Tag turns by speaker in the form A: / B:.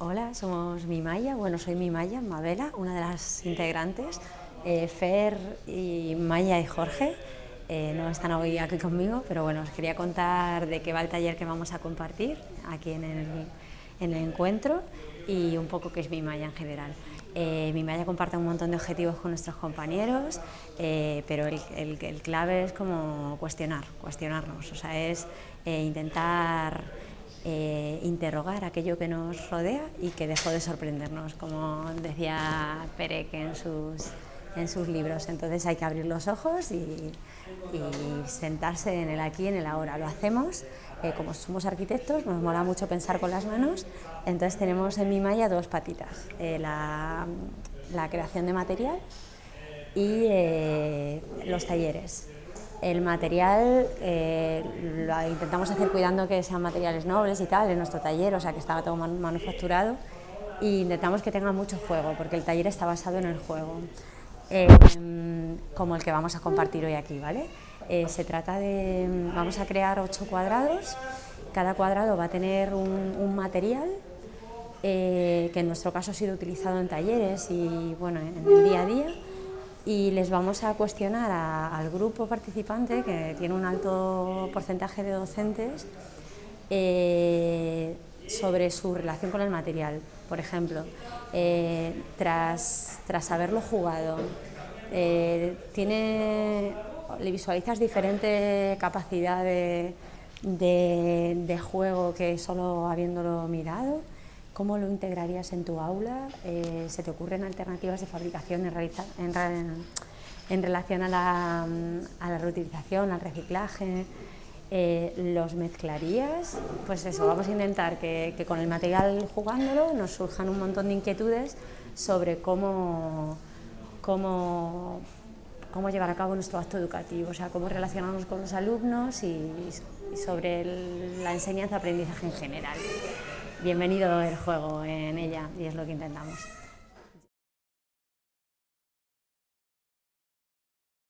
A: Hola, somos Mimaya. Bueno, soy Mimaya, Mabela, una de las integrantes. Fer y Maya y Jorge no están hoy aquí conmigo, pero bueno, os quería contar de qué va el taller que vamos a compartir aquí en el encuentro y un poco qué es Mimaya en general. Mimaya comparte un montón de objetivos con nuestros compañeros, pero el clave es como cuestionarnos, o sea, es intentar interrogar aquello que nos rodea y que dejó de sorprendernos, como decía Perec en sus libros. Entonces hay que abrir los ojos y sentarse en el aquí y en el ahora. Lo hacemos, como somos arquitectos, nos mola mucho pensar con las manos, entonces tenemos en Mimaya dos patitas, la creación de material y los talleres. El material lo intentamos hacer cuidando que sean materiales nobles y tal en nuestro taller, o sea que estaba todo manufacturado, e intentamos que tenga mucho juego porque el taller está basado en el juego, como el que vamos a compartir hoy aquí, ¿vale? Se trata de, vamos a crear 8 cuadrados, cada cuadrado va a tener un material que en nuestro caso ha sido utilizado en talleres y bueno, en el día a día, y les vamos a cuestionar al grupo participante, que tiene un alto porcentaje de docentes, sobre su relación con el material. Por ejemplo, tras haberlo jugado, le visualizas diferente capacidad de juego que solo habiéndolo mirado. ¿Cómo lo integrarías en tu aula? ¿Se te ocurren alternativas de fabricación en relación a la reutilización, al reciclaje? ¿Los mezclarías? Pues eso, vamos a intentar que con el material jugándolo nos surjan un montón de inquietudes sobre cómo llevar a cabo nuestro acto educativo, o sea, cómo relacionarnos con los alumnos y sobre la enseñanza-aprendizaje en general. Bienvenido el juego en ella y es lo que intentamos.